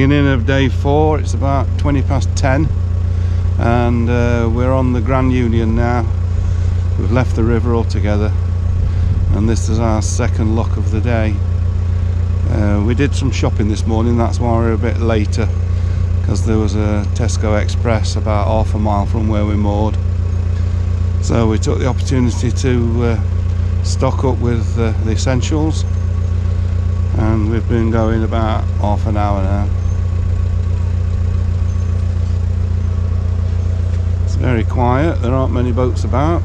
Beginning of day 4, it's about 20 past 10 and we're on the Grand Union now. We've left the river altogether and this is our second lock of the day. We did some shopping this morning, that's why we're a bit later, because there was a Tesco Express about half a mile from where we moored. So we took the opportunity to stock up with the essentials, and we've been going about half an hour now. It's very quiet, there aren't many boats about,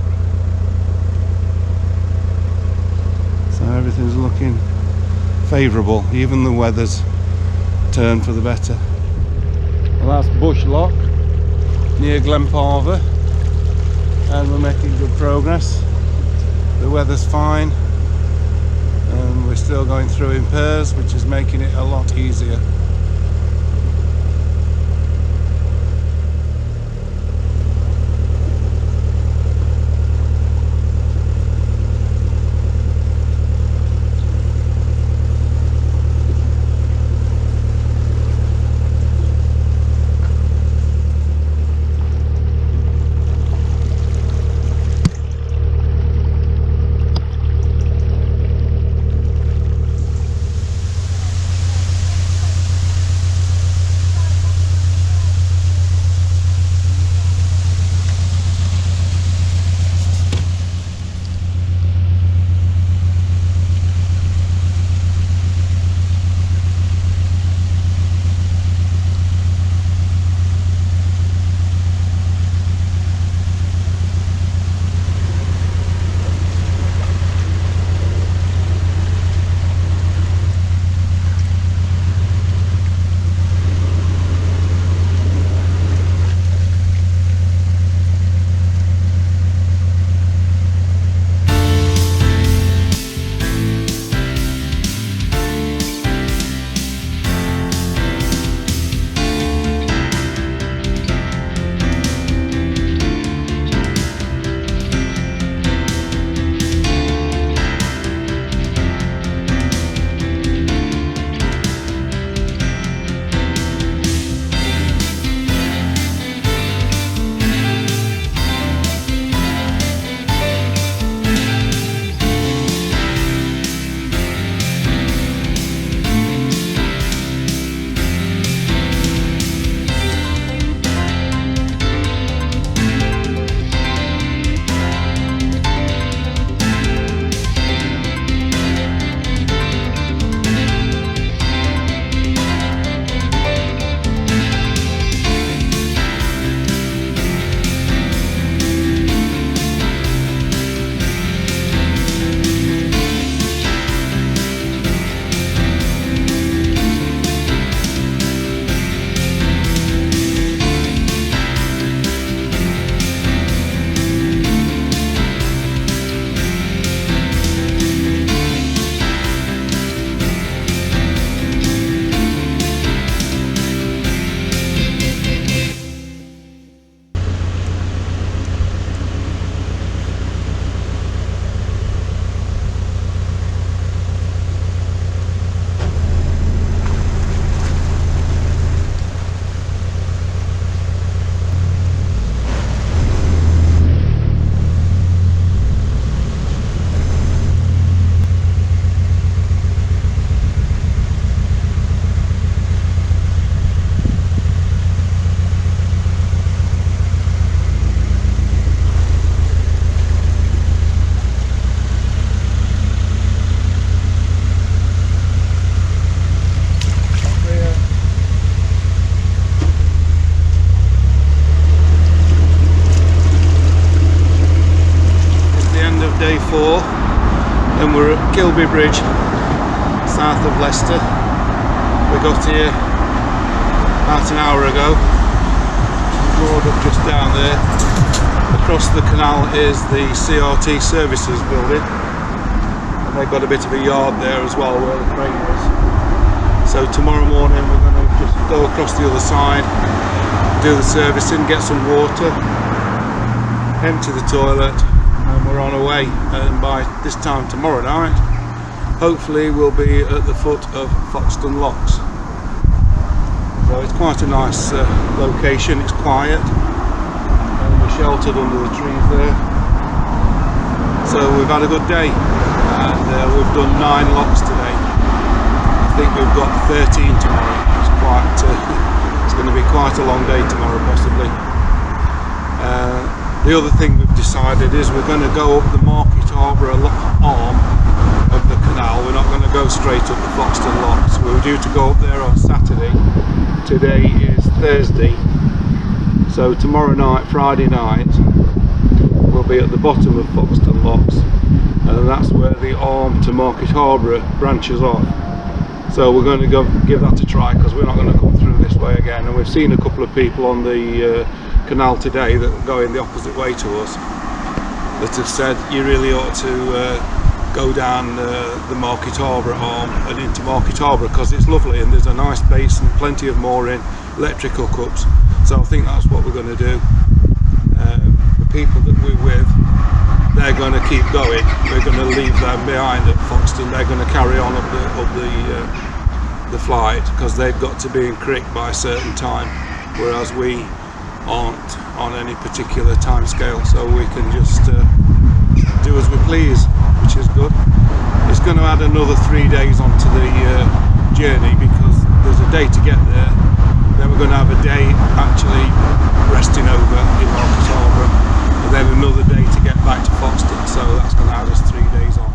so everything's looking favourable. Even the weather's turned for the better. Well, that's Bush Lock near Glenparva, and we're making good progress. The weather's fine and we're still going through in pairs, which is making it a lot easier. Day 4 and we're at Kilby Bridge, south of Leicester. We got here about an hour ago, moored up just down there. Across the canal is the CRT services building, and they've got a bit of a yard there as well where the crane is. So tomorrow morning we're going to just go across the other side, do the servicing, get some water, empty the toilet, and we're on our way. And by this time tomorrow night, hopefully we'll be at the foot of Foxton Locks. So it's quite a nice location. It's quiet, and we're sheltered under the trees there. So we've had a good day, and we've done 9 locks today. I think we've got 13 tomorrow. It's quite it's going to be quite a long day tomorrow, possibly. The other thing we've decided is we're going to go up the Market Harbour arm of the canal. We're not going to go straight up the Foxton Locks. We were due to go up there on Saturday. Today is Thursday, so tomorrow night, Friday night, we'll be at the bottom of Foxton Locks, and that's where the arm to Market Harbour branches off. So we're going to go give that a try, because we're not going to come through this way again. And we've seen a couple of people on the canal today that are going the opposite way to us that have said you really ought to go down the Market Harbour arm and into Market Harbour, because it's lovely and there's a nice basin, plenty of mooring, electric hookups. So I think that's what we're going to do. The people that we're with, they're going to keep going. We're going to leave them behind at Foxton. They're going to carry on up the flight, because they've got to be in Crick by a certain time, whereas we aren't on any particular time scale, so we can just do as we please, which is good. It's going to add another 3 days onto the journey, because there's a day to get there, then we're going to have a day actually resting over in Market Harbour, and then another day to get back to Foxton, so that's going to add us 3 days on.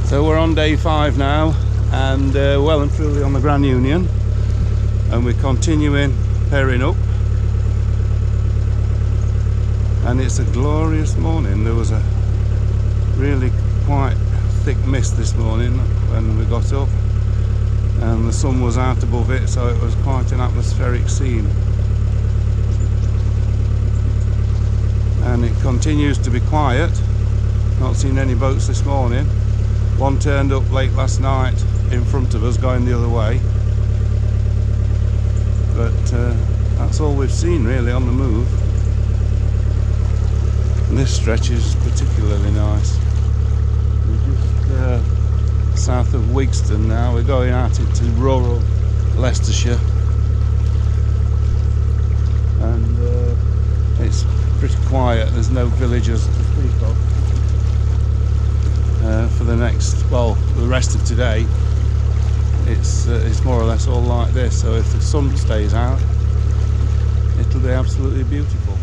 So we're on day 5 now, and well and truly on the Grand Union, and we're continuing pairing up, and it's a glorious morning. There was a really quite thick mist this morning when we got up, and the sun was out above it, so it was quite an atmospheric scene. And it continues to be quiet. Not seen any boats this morning. One turned up late last night in front of us going the other way, but that's all we've seen really on the move. And this stretch is particularly nice. We're just south of Wigston now. We're going out into rural Leicestershire, and it's pretty quiet. There's no villagers to speak of for the rest of today. It's more or less all like this, so if the sun stays out, it'll be absolutely beautiful.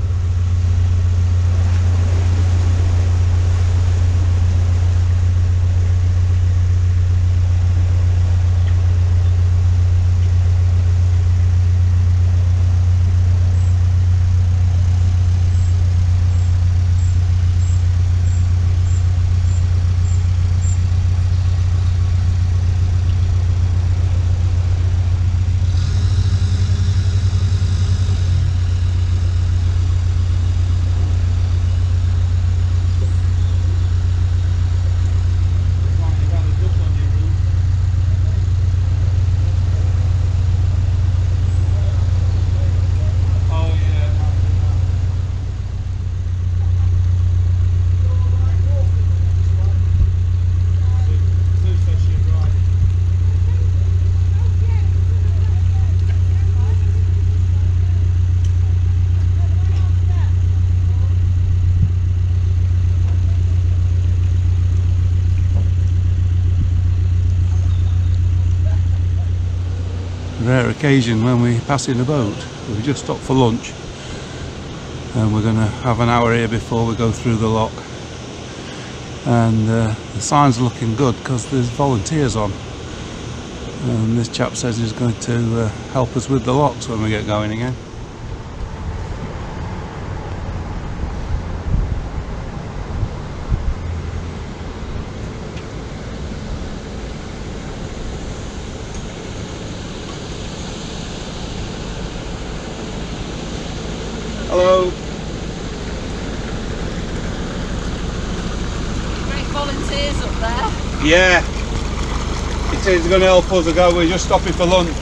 Rare occasion when we pass in a boat. We just stopped for lunch, and we're going to have an hour here before we go through the lock, and the sign's looking good because there's volunteers on, and this chap says he's going to help us with the locks when we get going again. Hello. Great volunteers up there. Yeah, it is going to help us. We're just stopping for lunch.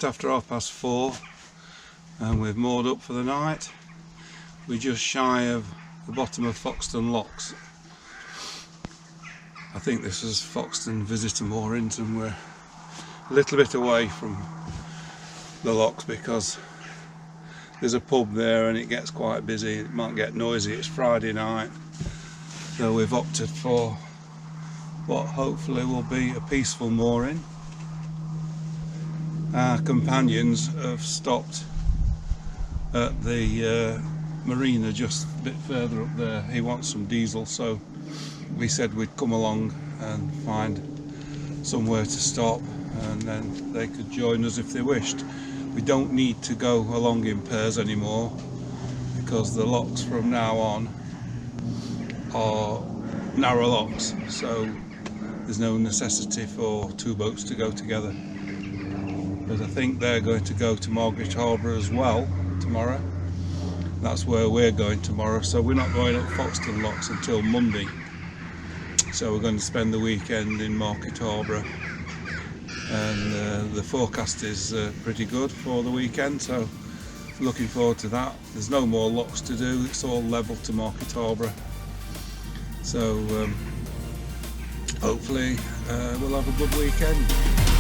after 4:30 and we've moored up for the night. We're just shy of the bottom of Foxton Locks. I think this is Foxton Visitor Moorings, and we're a little bit away from the locks because there's a pub there and it gets quite busy. It might get noisy. It's Friday night, so we've opted for what hopefully will be a peaceful mooring. Our companions have stopped at the marina just a bit further up there. He wants some diesel, so we said we'd come along and find somewhere to stop, and then they could join us if they wished. We don't need to go along in pairs anymore because the locks from now on are narrow locks, so there's no necessity for two boats to go together. But I think they're going to go to Margaret Harbour as well tomorrow. That's where we're going tomorrow, so we're not going up Foxton Locks until Monday. So we're going to spend the weekend in Market Harbour, and the forecast is pretty good for the weekend, so looking forward to that. There's no more locks to do, it's all level to Market Harbour, so hopefully we'll have a good weekend.